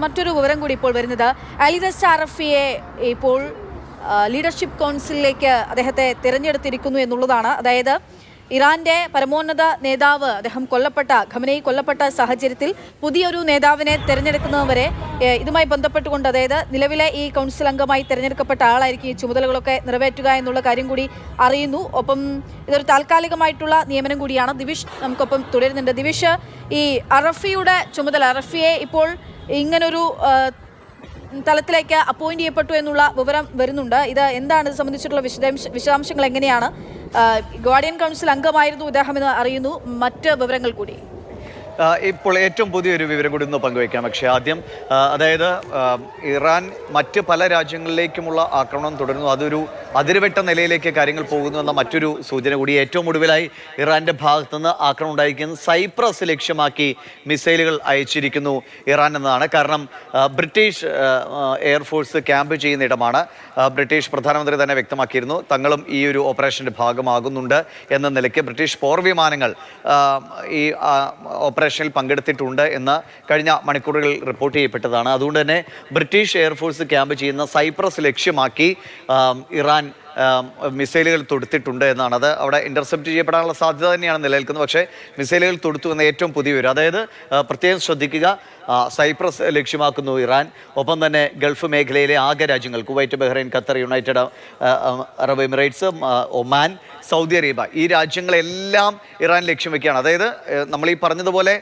മറ്റൊരു വിവരം കൂടി ഇപ്പോൾ വരുന്നത് അലിദസ് അറഫിയെ ഇപ്പോൾ ലീഡർഷിപ്പ് കൗൺസിലിലേക്ക് അദ്ദേഹത്തെ തിരഞ്ഞെടുത്തിരിക്കുന്നു എന്നുള്ളതാണ്. അതായത് ഇറാന്റെ പരമോന്നത നേതാവ് അദ്ദേഹം ഖമനേയി കൊല്ലപ്പെട്ട സാഹചര്യത്തിൽ പുതിയൊരു നേതാവിനെ തിരഞ്ഞെടുക്കുന്നവരെ ഇതുമായി ബന്ധപ്പെട്ടുകൊണ്ട് അതായത് നിലവിലെ ഈ കൗൺസിൽ അംഗമായി തിരഞ്ഞെടുക്കപ്പെട്ട ആളായിരിക്കും ഈ ചുമതലകളൊക്കെ നിറവേറ്റുക എന്നുള്ള കാര്യം കൂടി അറിയുന്നു. ഒപ്പം ഇതൊരു താൽക്കാലികമായിട്ടുള്ള നിയമനം കൂടിയാണ്. ദിവിഷ് നമുക്കൊപ്പം തുടരുന്നുണ്ട്. ദിവിഷ്, ഈ അറഫിയെ ഇപ്പോൾ ഇങ്ങനൊരു തലത്തിലേക്ക് അപ്പോയിന്റ് ചെയ്യപ്പെട്ടു എന്നുള്ള വിവരം വരുന്നുണ്ട്. ഇത് എന്താണ് ഇത് സംബന്ധിച്ചിട്ടുള്ള വിശദാംശങ്ങൾ എങ്ങനെയാണ്? ഗാർഡിയൻ കൗൺസിൽ അംഗമായിരുന്നു ഇദ്ദേഹം എന്ന് അറിയുന്നു. മറ്റ് വിവരങ്ങൾ കൂടി ഇപ്പോൾ ഏറ്റവും പുതിയൊരു വിവരം കൂടി ഒന്ന് പങ്കുവയ്ക്കാം. പക്ഷേ ആദ്യം അതായത് ഇറാൻ മറ്റ് പല രാജ്യങ്ങളിലേക്കുമുള്ള ആക്രമണം തുടരുന്നു. അതൊരു അതിരുവെട്ട നിലയിലേക്ക് കാര്യങ്ങൾ പോകുന്നു എന്ന മറ്റൊരു സൂചന കൂടി. ഏറ്റവും ഒടുവിലായി ഇറാന്റെ ഭാഗത്തുനിന്ന് ആക്രമണം ഉണ്ടായിരിക്കുന്നത് സൈപ്രസ് ലക്ഷ്യമാക്കി മിസൈലുകൾ അയച്ചിരിക്കുന്നു ഇറാൻ എന്നതാണ്. കാരണം ബ്രിട്ടീഷ് എയർഫോഴ്സ് ക്യാമ്പ് ചെയ്യുന്ന ഇടമാണ്. ബ്രിട്ടീഷ് പ്രധാനമന്ത്രി തന്നെ വ്യക്തമാക്കിയിരുന്നു തങ്ങളും ഈ ഒരു ഓപ്പറേഷൻ്റെ ഭാഗമാകുന്നുണ്ട് എന്ന നിലയ്ക്ക്. ബ്രിട്ടീഷ് പോർവിമാനങ്ങൾ ഈ ഓപ്പറേഷനിൽ പങ്കെടുത്തിട്ടുണ്ട് എന്ന് കഴിഞ്ഞ മണിക്കൂറുകളിൽ റിപ്പോർട്ട് ചെയ്യപ്പെട്ടതാണ്. അതുകൊണ്ട് തന്നെ ബ്രിട്ടീഷ് എയർഫോഴ്സ് ക്യാമ്പ് ചെയ്യുന്ന സൈപ്രസ് ലക്ഷ്യമാക്കി ഇറാൻ മിസൈലുകൾ തൊടുത്തിട്ടുണ്ട് എന്നാണ്. അത് അവിടെ ഇന്റർസെപ്റ്റ് ചെയ്യപ്പെടാനുള്ള സാധ്യത തന്നെയാണ് നിലനിൽക്കുന്നത്. പക്ഷേ മിസൈലുകൾ തൊടുത്തു എന്ന ഏറ്റവും പുതിയ വിവരം. അതായത് പ്രത്യേകം ശ്രദ്ധിക്കുക, സൈപ്രസ് ലക്ഷ്യമാക്കുന്നു ഇറാൻ. ഒപ്പം തന്നെ ഗൾഫ് മേഖലയിലെ ആകെ രാജ്യങ്ങൾ Kuwait, Bahrain, Qatar, United Arab Emirates, Oman, Saudi Arabia, ഈ രാജ്യങ്ങളെല്ലാം ഇറാൻ ലക്ഷ്യം വയ്ക്കുകയാണ്. അതായത് നമ്മൾ ഈ പറഞ്ഞതുപോലെ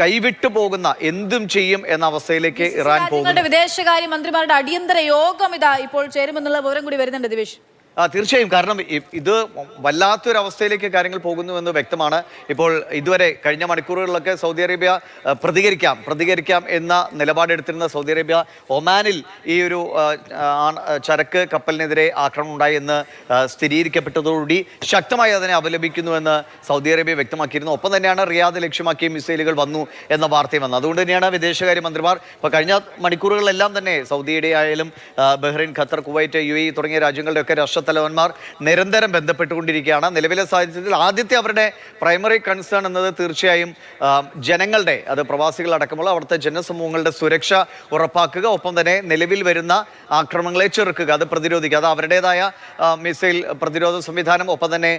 കൈവിട്ടു പോകുന്ന എന്തും ചെയ്യും എന്ന അവസ്ഥയിലേക്ക് ഇറാൻ പോകുന്നു. വിദേശകാര്യ മന്ത്രിമാരുടെ അടിയന്തര യോഗം ഇതാ ഇപ്പോൾ ചേരുമെന്നുള്ള വിവരം കൂടി വരുന്നുണ്ട് ദിവിഷ്. തീർച്ചയായും. കാരണം ഇത് വല്ലാത്തൊരവസ്ഥയിലേക്ക് കാര്യങ്ങൾ പോകുന്നുവെന്ന് വ്യക്തമാണ്. ഇപ്പോൾ ഇതുവരെ കഴിഞ്ഞ മണിക്കൂറുകളിലൊക്കെ സൗദി അറേബ്യ പ്രതികരിക്കാം എന്ന നിലപാടെടുത്തിരുന്ന സൗദി അറേബ്യ ഒമാനിൽ ഈ ഒരു ചരക്ക് കപ്പലിനെതിരെ ആക്രമണം ഉണ്ടായി എന്ന് സ്ഥിരീകരിക്കപ്പെട്ടതോടുകൂടി ശക്തമായി അതിനെ അപലപിക്കുന്നുവെന്ന് സൗദി അറേബ്യ വ്യക്തമാക്കിയിരുന്നു. ഒപ്പം തന്നെയാണ് റിയാദ് ലക്ഷ്യമാക്കിയ മിസൈലുകൾ വന്നു എന്ന വാർത്തയും വന്നത്. അതുകൊണ്ട് തന്നെയാണ് വിദേശകാര്യ മന്ത്രിമാർ ഇപ്പോൾ കഴിഞ്ഞ മണിക്കൂറുകളിലെല്ലാം തന്നെ സൗദിയുടെ ആയാലും ബഹ്റൈൻ, ഖത്തർ, കുവൈറ്റ്, UAE തുടങ്ങിയ രാജ്യങ്ങളുടെയൊക്കെ തലവന്മാർ നിരന്തരം ബന്ധപ്പെട്ടുകൊണ്ടിരിക്കുകയാണ്. നിലവിലെ സാഹചര്യത്തിൽ ആദ്യത്തെ അവരുടെ പ്രൈമറി കൺസേൺ എന്നത് തീർച്ചയായും ജനങ്ങളുടെ, അത് പ്രവാസികളടക്കമുള്ള അവിടുത്തെ ജനസമൂഹങ്ങളുടെ സുരക്ഷ ഉറപ്പാക്കുക, ഒപ്പം തന്നെ നിലവിൽ വരുന്ന ആക്രമണങ്ങളെ ചെറുക്കുക, അത് പ്രതിരോധിക്കുക, അത് അവരുടേതായ മിസൈൽ പ്രതിരോധ സംവിധാനം, ഒപ്പം തന്നെ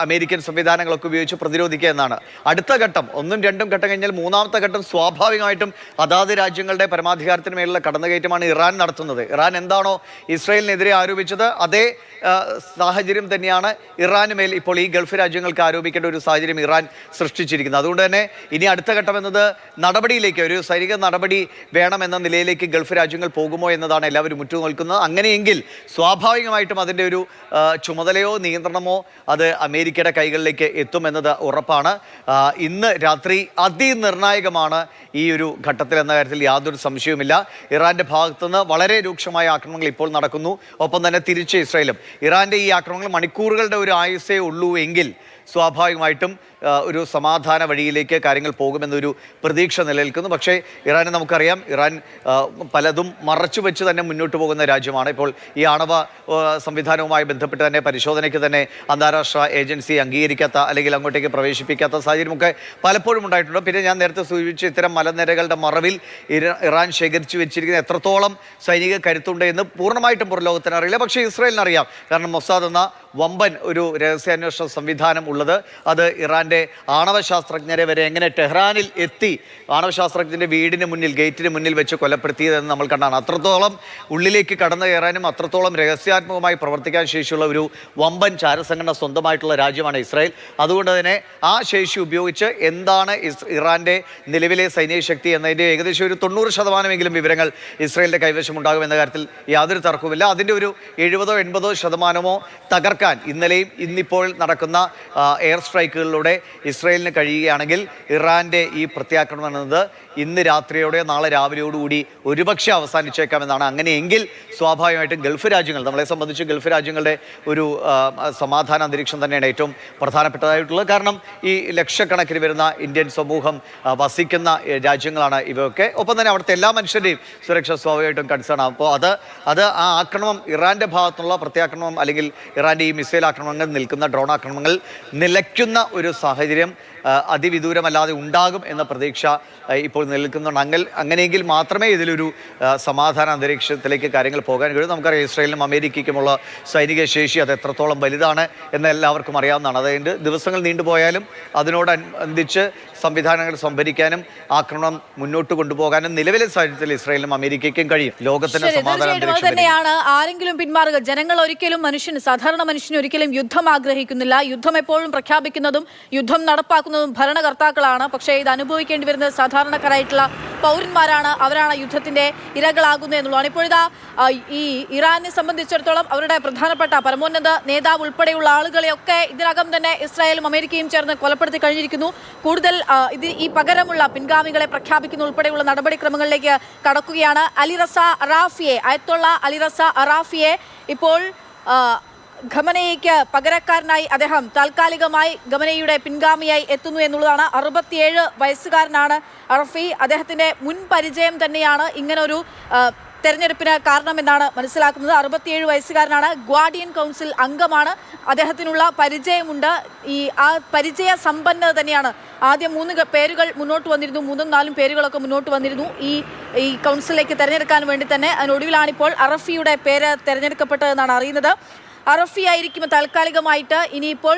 അമേരിക്കൻ സംവിധാനങ്ങളൊക്കെ ഉപയോഗിച്ച് പ്രതിരോധിക്കുക എന്നാണ്. അടുത്ത ഘട്ടം, 1ഉം 2ഉം ഘട്ടം കഴിഞ്ഞാൽ മൂന്നാമത്തെ ഘട്ടം സ്വാഭാവികമായിട്ടും അതാത് രാജ്യങ്ങളുടെ പരമാധികാരത്തിന് മേലുള്ള കടന്നുകയറ്റമാണ് ഇറാൻ നടത്തുന്നത്. ഇറാൻ എന്താണോ ഇസ്രായേലിനെതിരെ ആരോപിച്ചത് അതേ സാഹചര്യം തന്നെയാണ് ഇറാന് മേൽ ഇപ്പോൾ ഈ ഗൾഫ് രാജ്യങ്ങൾക്ക് ആരോപിക്കേണ്ട ഒരു സാഹചര്യം ഇറാൻ സൃഷ്ടിച്ചിരിക്കുന്നത്. അതുകൊണ്ട് തന്നെ ഇനി അടുത്ത ഘട്ടം എന്നത് നടപടിയിലേക്ക്, ഒരു സൈനിക നടപടി വേണമെന്ന നിലയിലേക്ക് ഗൾഫ് രാജ്യങ്ങൾ പോകുമോ എന്നതാണ് എല്ലാവരും ഉറ്റുനോക്കുന്നത്. അങ്ങനെയെങ്കിൽ സ്വാഭാവികമായിട്ടും അതിൻ്റെ ഒരു ചുമതലയോ നിയന്ത്രണമോ അത് അമേരിക്കയുടെ കൈകളിലേക്ക് എത്തുമെന്നത് ഉറപ്പാണ്. ഇന്ന് രാത്രി അതിനിർണായകമാണ് ഈ ഒരു ഘട്ടത്തിൽ എന്ന കാര്യത്തിൽ യാതൊരു സംശയവുമില്ല. ഇറാന്റെ ഭാഗത്തുനിന്ന് വളരെ രൂക്ഷമായ ആക്രമണങ്ങൾ ഇപ്പോൾ നടക്കുന്നു. ഒപ്പം തന്നെ തിരിച്ച് ഇസ്രായേലും. ഇറാന്റെ ഈ ആക്രമണങ്ങൾ മണിക്കൂറുകളുടെ ഒരു ആയുസ്സേ ഉള്ളൂ എങ്കിൽ സ്വാഭാവികമായിട്ടും ഒരു സമാധാന വഴിയിലേക്ക് കാര്യങ്ങൾ പോകുമെന്നൊരു പ്രതീക്ഷ നിലനിൽക്കുന്നു. പക്ഷേ ഇറാനെ നമുക്കറിയാം, ഇറാൻ പലതും മറച്ചു വെച്ച് തന്നെ മുന്നോട്ട് പോകുന്ന രാജ്യമാണ്. ഇപ്പോൾ ഈ ആണവ സംവിധാനവുമായി ബന്ധപ്പെട്ട് തന്നെ പരിശോധനയ്ക്ക് തന്നെ അന്താരാഷ്ട്ര ഏജൻസി അംഗീകരിക്കാത്ത അല്ലെങ്കിൽ അങ്ങോട്ടേക്ക് പ്രവേശിപ്പിക്കാത്ത സാഹചര്യമൊക്കെ പലപ്പോഴും ഉണ്ടായിട്ടുണ്ട്. പിന്നെ ഞാൻ നേരത്തെ സൂചിപ്പിച്ച ഇത്തരം മലനിരകളുടെ മറവിൽ ഇറാൻ ശേഖരിച്ചു വെച്ചിരിക്കുന്ന എത്രത്തോളം സൈനിക കരുത്തുണ്ട് എന്ന് പൂർണ്ണമായിട്ടും പുറലോകത്തിന് അറിയില്ല. പക്ഷേ ഇസ്രായേലിനറിയാം. കാരണം മൊസാദ് എന്ന വമ്പൻ ഒരു രഹസ്യാന്വേഷണ സംവിധാനം ഉള്ളത് അത് ഇറാന്റെ ആണവശാസ്ത്രജ്ഞരെ വരെ എങ്ങനെ ടെഹ്റാനിൽ എത്തി ആണവശാസ്ത്രജ്ഞന്റെ വീടിന് മുന്നിൽ, ഗേറ്റിന് മുന്നിൽ വെച്ച് കൊലപ്പെടുത്തിയതെന്ന് നമ്മൾ കണ്ടാണ്. അത്രത്തോളം ഉള്ളിലേക്ക് കടന്നു കയറാനും അത്രത്തോളം രഹസ്യാത്മകമായി പ്രവർത്തിക്കാൻ ശേഷിയുള്ള ഒരു വമ്പൻ ചാരസംഘടന സ്വന്തമായിട്ടുള്ള രാജ്യമാണ് ഇസ്രായേൽ. അതുകൊണ്ട് തന്നെ ആ ശേഷി ഉപയോഗിച്ച് എന്താണ് ഇറാന്റെ നിലവിലെ സൈനിക ശക്തി എന്നതിൻ്റെ ഏകദേശം ഒരു 90% വിവരങ്ങൾ ഇസ്രായേലിന്റെ കൈവശം ഉണ്ടാകുമെന്ന കാര്യത്തിൽ യാതൊരു തർക്കവുമില്ല. അതിൻ്റെ ഒരു 70-80% തകർക്കാൻ ഇന്നലെയും ഇന്നിപ്പോൾ നടക്കുന്ന എയർ സ്ട്രൈക്കുകളിലൂടെ ഇസ്രായേലിന് കഴിയുകയാണെങ്കിൽ ഇറാന്റെ ഈ പ്രത്യാക്രമണം എന്നത് ഇന്ന് രാത്രിയോടെ നാളെ രാവിലെയോടുകൂടി ഒരുപക്ഷെ അവസാനിച്ചേക്കാമെന്നാണ്. അങ്ങനെയെങ്കിൽ സ്വാഭാവികമായിട്ടും ഗൾഫ് രാജ്യങ്ങൾ, നമ്മളെ സംബന്ധിച്ച് ഗൾഫ് രാജ്യങ്ങളുടെ ഒരു സമാധാന അന്തരീക്ഷം തന്നെയാണ് ഏറ്റവും പ്രധാനപ്പെട്ടതായിട്ടുള്ളത്. കാരണം ഈ ലക്ഷക്കണക്കിന് വരുന്ന ഇന്ത്യൻ സമൂഹം വസിക്കുന്ന രാജ്യങ്ങളാണ് ഇവയൊക്കെ. ഒപ്പം തന്നെ അവിടുത്തെ എല്ലാ മനുഷ്യരുടെയും സുരക്ഷ സ്വാഭാവികമായിട്ടും കൺസേൺ ആണ്. അപ്പോൾ അത് ആ ആക്രമണം, ഇറാന്റെ ഭാഗത്തുനിന്നുള്ള പ്രത്യാക്രമണം അല്ലെങ്കിൽ ഇറാന്റെ ഈ മിസൈൽ ആക്രമണങ്ങൾ നിൽക്കുന്ന ഡ്രോൺ ആക്രമണങ്ങൾ നിലയ്ക്കുന്ന ഒരു സാഹചര്യം അതിവിദൂരമല്ലാതെ ഉണ്ടാകും എന്ന പ്രതീക്ഷ ഇപ്പോൾ നിലനിൽക്കുന്നുണ്ട്. അങ്ങനെയെങ്കിൽ മാത്രമേ ഇതിലൊരു സമാധാന അന്തരീക്ഷത്തിലേക്ക് കാര്യങ്ങൾ പോകാൻ കഴിയും. നമുക്കറിയാം ഇസ്രായേലിനും അമേരിക്കയ്ക്കുമുള്ള സൈനിക ശേഷി അത് എത്രത്തോളം വലുതാണ് എന്ന് എല്ലാവർക്കും അറിയാവുന്നതാണ്. അതായത് ദിവസങ്ങൾ നീണ്ടുപോയാലും അതിനോടനുബന്ധിച്ച് സംവിധാനങ്ങൾ സംഭരിക്കാനും ആക്രമണം മുന്നോട്ട് കൊണ്ടുപോകാനും നിലവിലെ സാഹചര്യത്തിൽ ഇസ്രായേലിനും അമേരിക്കയ്ക്കും കഴിയും. ലോകത്തിന്റെ സമാധാന അന്തരീക്ഷം തന്നെയാണ്. ആരെങ്കിലും പിന്മാറുക? ജനങ്ങൾ ഒരിക്കലും സാധാരണ മനുഷ്യന് ഒരിക്കലും യുദ്ധം ആഗ്രഹിക്കുന്നില്ല. യുദ്ധം എപ്പോഴും പ്രഖ്യാപിക്കുന്നതും യുദ്ധം നടപ്പാക്കുന്നതും ഭരണകർത്താക്കളാണ്. പക്ഷേ ഇത് അനുഭവിക്കേണ്ടി വരുന്നത് സാധാരണക്കാരായിട്ടുള്ള പൗരന്മാരാണ്. അവരാണ് യുദ്ധത്തിന്റെ ഇരകളാകുന്നത് എന്നുള്ളതാണ്. ഇപ്പോഴിതാ ഈ ഇറാനെ സംബന്ധിച്ചിടത്തോളം അവരുടെ പ്രധാനപ്പെട്ട പരമോന്നത നേതാവ് ഉൾപ്പെടെയുള്ള ആളുകളെയൊക്കെ ഇതിനകം തന്നെ ഇസ്രായേലും അമേരിക്കയും ചേർന്ന് കൊലപ്പെടുത്തി കഴിഞ്ഞിരിക്കുന്നു. കൂടുതൽ ഈ പകരമുള്ള പിൻഗാമികളെ പ്രഖ്യാപിക്കുന്ന ഉൾപ്പെടെയുള്ള നടപടിക്രമങ്ങളിലേക്ക് കടക്കുകയാണ്. അയത്തുള്ള അലി റസ അറാഫിയെ ഇപ്പോൾ ഖമനേയിക്ക് പകരക്കാരനായി അദ്ദേഹം താൽക്കാലികമായി ഖമനേയിയുടെ പിൻഗാമിയായി എത്തുന്നു എന്നുള്ളതാണ്. 67 വയസ്സുകാരനാണ് അറഫി. അദ്ദേഹത്തിന്റെ മുൻ പരിചയം തന്നെയാണ് ഇങ്ങനൊരു തെരഞ്ഞെടുപ്പിന് കാരണമെന്നാണ് മനസ്സിലാക്കുന്നത്. 67 വയസ്സുകാരനാണ്. ഗ്വാർഡിയൻ കൗൺസിൽ അംഗമാണ്. അദ്ദേഹത്തിനുള്ള പരിചയമുണ്ട്. ആ പരിചയ സമ്പന്നത തന്നെയാണ്. ആദ്യം 3 പേരുകൾ മുന്നോട്ട് വന്നിരുന്നു. 3ഉം 4ഉം പേരുകളൊക്കെ മുന്നോട്ട് വന്നിരുന്നു ഈ കൗൺസിലേക്ക് തെരഞ്ഞെടുക്കാൻ വേണ്ടി തന്നെ. അതിനൊടുവിലാണിപ്പോൾ അറഫിയുടെ പേര് തെരഞ്ഞെടുക്കപ്പെട്ടതെന്നാണ് അറിയുന്നത്. അറഫി ആയിരിക്കും താൽക്കാലികമായിട്ട് ഇനിയിപ്പോൾ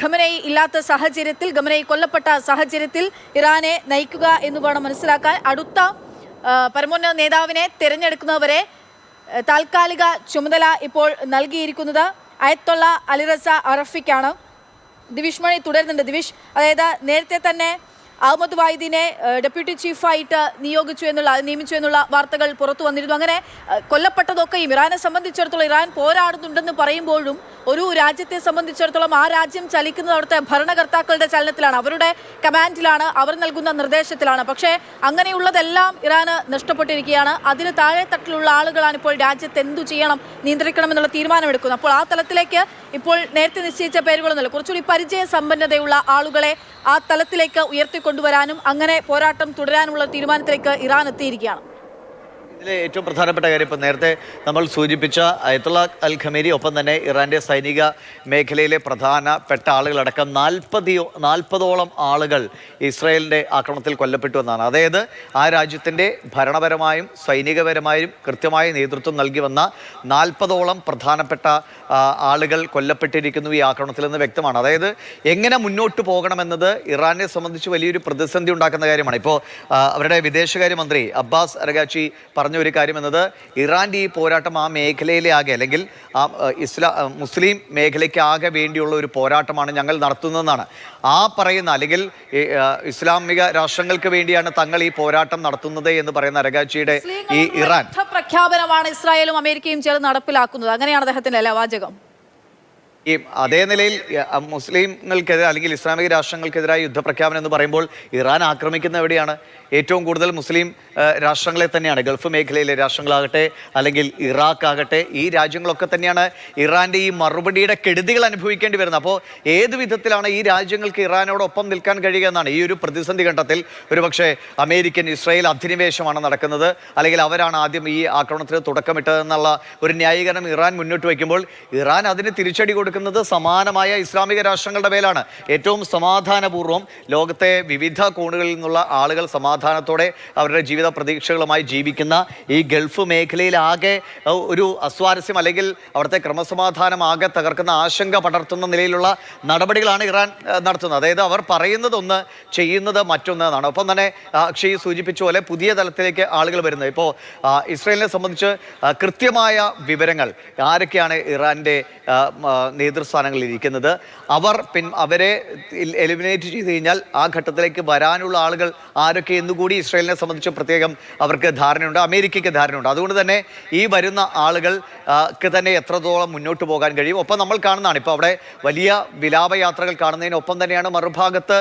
ഖമനേയി ഇല്ലാത്ത സാഹചര്യത്തിൽ, ഖമനേയി കൊല്ലപ്പെട്ട സാഹചര്യത്തിൽ ഇറാനെ നയിക്കുക എന്ന് വേണം മനസ്സിലാക്കാൻ. അടുത്ത പരമോന്നത നേതാവിനെ തിരഞ്ഞെടുക്കുന്നവരെ താൽക്കാലിക ചുമതല ഇപ്പോൾ നൽകിയിരിക്കുന്നത് അയത്തുള്ള അലി റസ അറഫിക്കാണ്. ദിവിഷ് മണി തുടരുന്നുണ്ട്. ദിവിഷ്, അതായത് നേരത്തെ തന്നെ അഹമ്മദ് വാഹിദിനെ ഡെപ്യൂട്ടി ചീഫായിട്ട് നിയമിച്ചു എന്നുള്ള വാർത്തകൾ പുറത്തു വന്നിരുന്നു. അങ്ങനെ കൊല്ലപ്പെട്ടതൊക്കെയും ഇറാനെ സംബന്ധിച്ചിടത്തോളം ഇറാൻ പോരാടുന്നുണ്ടെന്ന് പറയുമ്പോഴും ഒരു രാജ്യത്തെ സംബന്ധിച്ചിടത്തോളം ആ രാജ്യം ചലിക്കുന്നത് അവിടുത്തെ ഭരണകർത്താക്കളുടെ ചലനത്തിലാണ്, അവരുടെ കമാൻഡിലാണ്, അവർ നൽകുന്ന നിർദ്ദേശത്തിലാണ്. പക്ഷേ അങ്ങനെയുള്ളതെല്ലാം ഇറാന് നഷ്ടപ്പെട്ടിരിക്കുകയാണ്. അതിന് താഴെ തട്ടിലുള്ള ആളുകളാണ് ഇപ്പോൾ രാജ്യത്ത് എന്തു ചെയ്യണം, നിയന്ത്രിക്കണം എന്നുള്ള തീരുമാനമെടുക്കുന്നത്. അപ്പോൾ ആ തലത്തിലേക്ക് ഇപ്പോൾ നേരത്തെ നിശ്ചയിച്ച പേരുകളൊന്നുമില്ല. കുറച്ചുകൂടി പരിചയ സമ്പന്നതയുള്ള ആളുകളെ ആ തലത്തിലേക്ക് ഉയർത്തിക്കൊണ്ടുവരാനും അങ്ങനെ പോരാട്ടം തുടരാനുമുള്ള തീരുമാനത്തിലേക്ക് ഇറാൻ എത്തിയിരിക്കുകയാണ്. ഇതിലെ ഏറ്റവും പ്രധാനപ്പെട്ട കാര്യം ഇപ്പം നേരത്തെ നമ്മൾ സൂചിപ്പിച്ച അയത്തുള്ള അൽ ഖമേനി, ഒപ്പം തന്നെ ഇറാന്റെ സൈനിക മേഖലയിലെ പ്രധാനപ്പെട്ട ആളുകളടക്കം 40ഓളം ആളുകൾ ഇസ്രായേലിൻ്റെ ആക്രമണത്തിൽ കൊല്ലപ്പെട്ടു എന്നാണ്. അതായത് ആ രാജ്യത്തിൻ്റെ ഭരണപരമായും സൈനികപരമായും കൃത്യമായ നേതൃത്വം നൽകി വന്ന 40ഓളം പ്രധാനപ്പെട്ട ആളുകൾ കൊല്ലപ്പെട്ടിരിക്കുന്നു ഈ ആക്രമണത്തിൽ നിന്ന് വ്യക്തമാണ്. അതായത് എങ്ങനെ മുന്നോട്ട് പോകണമെന്നത് ഇറാനെ സംബന്ധിച്ച് വലിയൊരു പ്രതിസന്ധി ഉണ്ടാക്കുന്ന കാര്യമാണ്. ഇപ്പോൾ അവരുടെ വിദേശകാര്യമന്ത്രി അബ്ബാസ് അരഗാച്ചി പറഞ്ഞ ഒരു കാര്യം എന്നത് ഇറാൻ്റെ ഈ പോരാട്ടം ആ മേഖലയിലെ ആകെ, അല്ലെങ്കിൽ ആ മുസ്ലിം മേഖലയ്ക്ക് ആകെ വേണ്ടിയുള്ള ഒരു പോരാട്ടമാണ് ഞങ്ങൾ നടത്തുന്നതെന്നാണ്. ആ പറയുന്ന, അല്ലെങ്കിൽ ഇസ്ലാമിക രാഷ്ട്രങ്ങൾക്ക് വേണ്ടിയാണ് തങ്ങൾ ഈ പോരാട്ടം നടത്തുന്നത് എന്ന് പറയുന്ന അരഗാച്ചിയുടെ ഈ ഇറാൻ പ്രഖ്യാപനമാണ് ഇസ്രായേലും അമേരിക്കയും ചേർന്ന് നടപ്പിലാക്കുന്നത്. അങ്ങനെയാണ് അദ്ദേഹത്തിന്റെ അല്ല വാചകം. ഈ അതേ നിലയിൽ മുസ്ലിങ്ങൾക്കെതിരെ അല്ലെങ്കിൽ ഇസ്ലാമിക രാഷ്ട്രങ്ങൾക്കെതിരായ യുദ്ധപ്രഖ്യാപനം എന്ന് പറയുമ്പോൾ ഇറാൻ ആക്രമിക്കുന്ന എവിടെയാണ്? ഏറ്റവും കൂടുതൽ മുസ്ലിം രാഷ്ട്രങ്ങളെ തന്നെയാണ്. ഗൾഫ് മേഖലയിലെ രാഷ്ട്രങ്ങളാകട്ടെ അല്ലെങ്കിൽ ഇറാഖ് ആകട്ടെ, ഈ രാജ്യങ്ങളൊക്കെ തന്നെയാണ് ഇറാൻ്റെ ഈ മറുപടിയുടെ കെടുതികൾ അനുഭവിക്കേണ്ടി വരുന്നത്. അപ്പോൾ ഏത് വിധത്തിലാണ് ഈ രാജ്യങ്ങൾക്ക് ഇറാനോടൊപ്പം നിൽക്കാൻ കഴിയുക എന്നാണ് ഈ ഒരു പ്രതിസന്ധി ഘട്ടത്തിൽ. ഒരുപക്ഷെ അമേരിക്കൻ ഇസ്രായേൽ അധിനിവേശമാണ് നടക്കുന്നത്, അല്ലെങ്കിൽ അവരാണ് ആദ്യം ഈ ആക്രമണത്തിന് തുടക്കമിട്ടതെന്നുള്ള ഒരു ന്യായീകരണം ഇറാൻ മുന്നോട്ട് വയ്ക്കുമ്പോൾ ഇറാൻ അതിന് തിരിച്ചടി കൊടുക്കുന്നത് സമാനമായ ഇസ്ലാമിക രാഷ്ട്രങ്ങളുടെ മേലാണ്. ഏറ്റവും സമാധാനപൂർവ്വം ലോകത്തെ വിവിധ കോണുകളിൽ നിന്നുള്ള ആളുകൾ സമാധാനത്തോടെ അവരുടെ ജീവിത പ്രതീക്ഷകളുമായി ജീവിക്കുന്ന ഈ ഗൾഫ് മേഖലയിലാകെ ഒരു അസ്വാരസ്യം, അല്ലെങ്കിൽ അവിടുത്തെ ക്രമസമാധാനം ആകെ തകർക്കുന്ന ആശങ്ക പടർത്തുന്ന നിലയിലുള്ള നടപടികളാണ് ഇറാൻ നടത്തുന്നത്. അതായത് അവർ പറയുന്നതൊന്ന്, ചെയ്യുന്നത് മറ്റൊന്നാണ്. ഒപ്പം തന്നെ അക്ഷയ് സൂചിപ്പിച്ച പോലെ പുതിയ തലത്തിലേക്ക് ആളുകൾ വരുന്നത്. ഇപ്പോൾ ഇസ്രായേലിനെ സംബന്ധിച്ച് കൃത്യമായ വിവരങ്ങൾ, ആരൊക്കെയാണ് ഇറാൻ്റെ നേതൃസ്ഥാനങ്ങളിൽ ഇരിക്കുന്നത്, അവരെ എലിമിനേറ്റ് ചെയ്ത് കഴിഞ്ഞാൽ ആ ഘട്ടത്തിലേക്ക് വരാനുള്ള ആളുകൾ ആരൊക്കെ എന്നുകൂടി ഇസ്രായേലിനെ സംബന്ധിച്ച് പ്രത്യേകം അവർക്ക് ധാരണയുണ്ട്, അമേരിക്കയ്ക്ക് ധാരണയുണ്ട്. അതുകൊണ്ട് തന്നെ ഈ വരുന്ന ആളുകൾക്ക് തന്നെ എത്രത്തോളം മുന്നോട്ട് പോകാൻ കഴിയും. ഒപ്പം നമ്മൾ കാണുന്നതാണ്, ഇപ്പോൾ അവിടെ വലിയ വിലാപയാത്രകൾ കാണുന്നതിനൊപ്പം തന്നെയാണ് മറുഭാഗത്ത്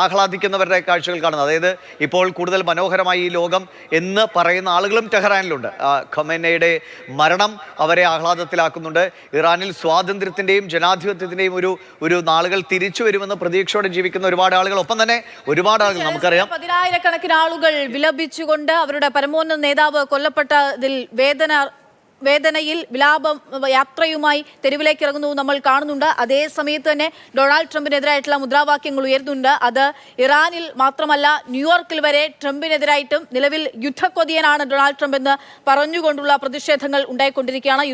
ആഹ്ലാദിക്കുന്നവരുടെ കാഴ്ചകൾ കാണുന്നത്. അതായത് ഇപ്പോൾ കൂടുതൽ മനോഹരമായി ഈ ലോകം എന്ന് പറയുന്ന ആളുകളും ടെഹ്റാനിലുണ്ട്. ഖമേനിയുടെ മരണം അവരെ ആഹ്ലാദത്തിലാക്കുന്നുണ്ട്. ഇറാനിൽ സ്വാതന്ത്ര്യത്തിൻ്റെയും ജനാധിപത്യത്തിൻ്റെയും ഒരു നാളുകൾ തിരിച്ചു വരുമെന്ന് പ്രതീക്ഷയോടെ ജീവിക്കുന്ന ഒരുപാട് ആളുകൾ, ഒപ്പം തന്നെ ഒരുപാട് ആളുകൾ നമുക്കറിയാം 10,000-കണക്കിന് ആളുകൾ വിലപിച്ചുകൊണ്ട് അവരുടെ പരമോന്നത നേതാവ് കൊല്ലപ്പെട്ടതിൽ വേദന വേദനയിൽ വിലാപം യാത്രയുമായി തെരുവിലേക്ക് ഇറങ്ങുന്നു നമ്മൾ കാണുന്നുണ്ട്. അതേ സമയത്ത് തന്നെ ഡൊണാൾഡ് ട്രംപിനെതിരായിട്ടുള്ള മുദ്രാവാക്യങ്ങൾ ഉയരുന്നുണ്ട്. അത് ഇറാനിൽ മാത്രമല്ല ന്യൂയോർക്കിൽ വരെ ട്രംപിനെതിരായിട്ടും നിലവിൽ യുദ്ധക്കൊതിയനാണ് ഡൊണാൾഡ് ട്രംപ് എന്ന് പറഞ്ഞുകൊണ്ടുള്ള പ്രതിഷേധങ്ങൾ ഉണ്ടായിക്കൊണ്ടിരിക്കുകയാണ്.